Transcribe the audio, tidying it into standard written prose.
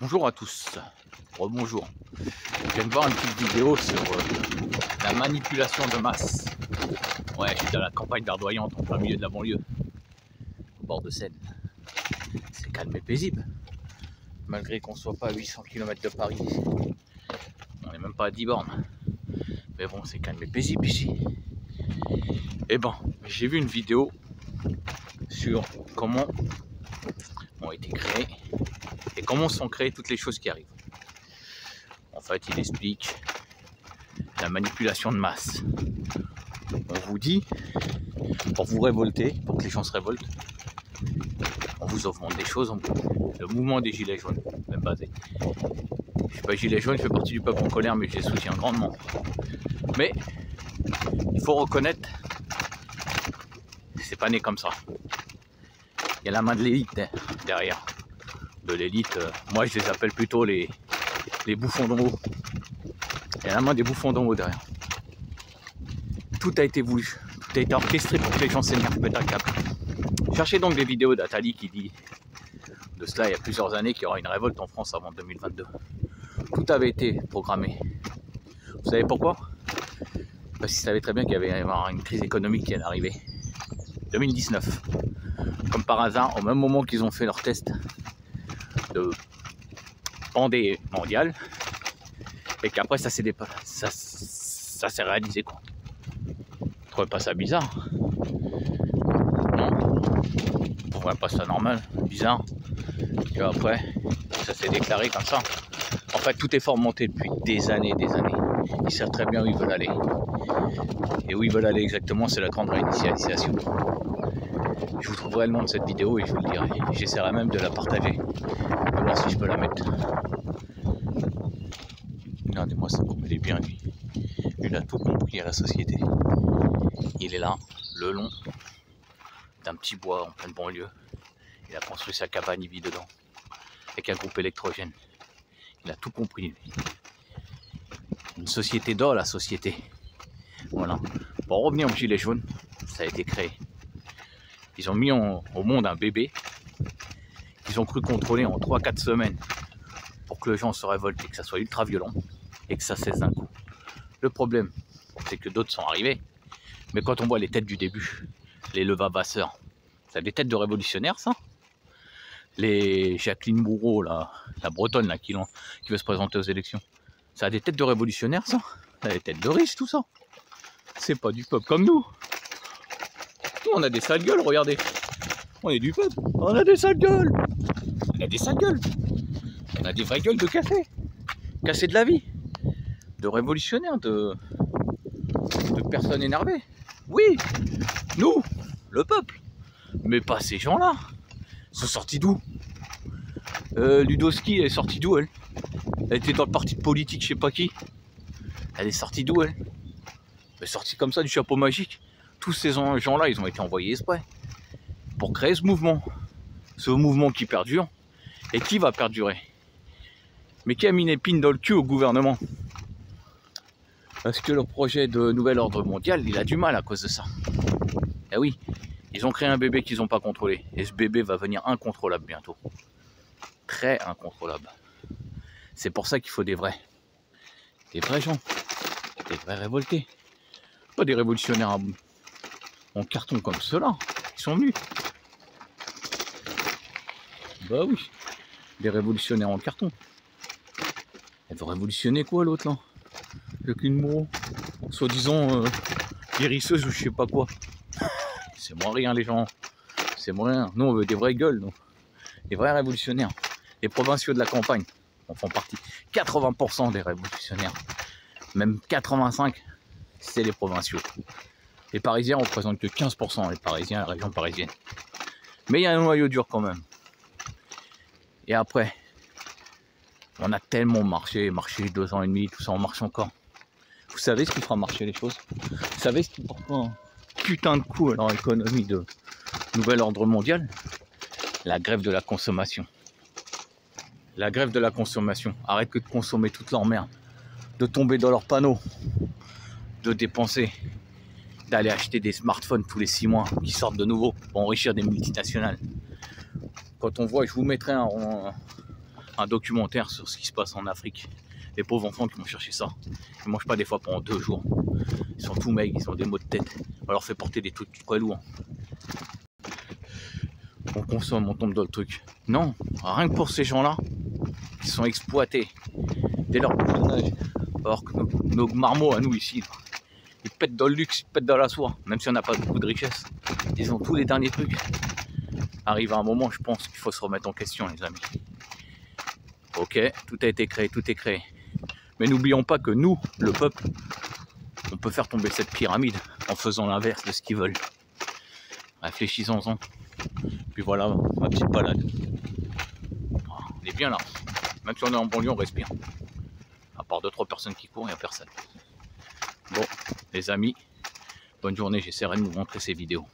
Bonjour à tous, rebonjour. Je viens de voir une petite vidéo sur la manipulation de masse. Ouais, je suis dans la campagne d'Ardoyante, en plein milieu de la banlieue, au bord de Seine. C'est calme et paisible, malgré qu'on soit pas à 800 km de Paris. On n'est même pas à 10 bornes. Mais bon, c'est calme et paisible ici. Et bon, j'ai vu une vidéo sur comment ont été créées et comment sont créées toutes les choses qui arrivent. En fait, il explique la manipulation de masse. On vous dit, pour vous révolter, pour que les gens se révoltent, on vous augmente des choses. Le mouvement des gilets jaunes, même basé. Je suis pas gilet jaune, je fais partie du peuple en colère, mais je les soutiens grandement. Mais il faut reconnaître, c'est pas né comme ça. Il y a la main de l'élite derrière. De l'élite, moi je les appelle plutôt les bouffons d'en haut. Il y a la main des bouffons d'en haut derrière. Tout a été voulu, tout a été orchestré pour que les gens s'énervent, pètent un câble. Cherchez donc des vidéos d'Atali qui dit de cela il y a plusieurs années qu'il y aura une révolte en France avant 2022. Tout avait été programmé. Vous savez pourquoi? Parce qu'ils savaient très bien qu'il y avait une crise économique qui allait arriver. 2019. Comme par hasard, au même moment qu'ils ont fait leur test de pandémie mondiale, et qu'après ça s'est réalisé quoi. Vous trouvez pas ça bizarre? Non? Vous trouvez pas ça normal? Bizarre? Et après, ça s'est déclaré comme ça. En fait, tout est formaté depuis des années et des années. Ils savent très bien où ils veulent aller. Et où ils veulent aller exactement, c'est la grande réinitialisation. Je vous trouverai le nom de cette vidéo et je vous le dirai. J'essaierai même de la partager, de voir si je peux la mettre. Regardez-moi ça, comme il est bien lui. Il a tout compris à la société. Il est là, le long d'un petit bois en pleine banlieue. Il a construit sa cabane, il vit dedans, avec un groupe électrogène. Il a tout compris lui. Une société d'or, la société. Voilà. Pour revenir au gilet jaune, ça a été créé. Ils ont mis au monde un bébé qu'ils ont cru contrôler en 3-4 semaines pour que les gens se révoltent et que ça soit ultra violent et que ça cesse d'un coup. Le problème, c'est que d'autres sont arrivés, mais quand on voit les têtes du début, les levavasseurs, ça a des têtes de révolutionnaires ça. Les Jacqueline Bourreau, la bretonne là, qui veut se présenter aux élections, ça a des têtes de révolutionnaires ça. Ça a des têtes de riches tout ça. C'est pas du peuple comme nous. On a des sales gueules, regardez. On est du peuple. On a des sales gueules. On a des sales gueules. On a des vraies gueules de café. Café de la vie. De révolutionnaires, de personnes énervées. Oui, nous, le peuple. Mais pas ces gens-là. Ils sont sortis d'où? Ludowski, elle est sortie d'où elle? Elle était dans le parti politique, je sais pas qui. Elle est sortie d'où elle? Elle est sortie comme ça du chapeau magique. Tous ces gens-là, ils ont été envoyés exprès pour créer ce mouvement qui perdure et qui va perdurer. Mais qui a mis une épine dans le cul au gouvernement? Parce que le projet de nouvel ordre mondial, il a du mal à cause de ça. Eh oui, ils ont créé un bébé qu'ils n'ont pas contrôlé. Et ce bébé va venir incontrôlable bientôt. Très incontrôlable. C'est pour ça qu'il faut des vrais gens, des vrais révoltés. Pas des révolutionnaires en carton comme ceux-là, ils sont venus. Bah oui, des révolutionnaires en carton. Elle veut révolutionner quoi l'autre là? Jacqueline Moreau, soi-disant guérisseuse ou je sais pas quoi. C'est moins rien les gens, c'est moins rien. Nous on veut des vraies gueules, nous. Des vrais révolutionnaires. Les provinciaux de la campagne en font partie. 80% des révolutionnaires, même 85%, c'est les provinciaux. Les Parisiens représentent que 15%, les Parisiens, la région parisienne. Mais il y a un noyau dur quand même. Et après, on a tellement marché 2 ans et demi, tout ça, on marche encore. Vous savez ce qui fera marcher les choses? Vous savez ce qui portera un putain de coup à leur économie de nouvel ordre mondial? La grève de la consommation. La grève de la consommation. Arrête que de consommer toute leur merde. De tomber dans leurs panneaux. De dépenser. D'aller acheter des smartphones tous les 6 mois qui sortent de nouveau pour enrichir des multinationales. Quand on voit, je vous mettrai un documentaire sur ce qui se passe en Afrique. Les pauvres enfants qui vont chercher ça. Ils mangent pas des fois pendant 2 jours. Ils sont tout maigres, ils ont des maux de tête. On leur fait porter des trucs très lourds. On consomme, on tombe dans le truc. Non, rien que pour ces gens-là, qui sont exploités dès leur plus jeune âge. Alors que nos marmots à nous ici, là, ils pètent dans le luxe, ils pètent dans la soie, même si on n'a pas beaucoup de richesse. Ils ont tous les derniers trucs. Arrive à un moment, je pense qu'il faut se remettre en question, les amis. Ok, tout a été créé, tout est créé. Mais n'oublions pas que nous, le peuple, on peut faire tomber cette pyramide en faisant l'inverse de ce qu'ils veulent. Réfléchissons-en. Puis voilà, ma petite balade. On est bien là. Même si on est en banlieue, on respire. À part 2-3 personnes qui courent, il n'y a personne. Bon, les amis, bonne journée. J'essaierai de vous montrer ces vidéos.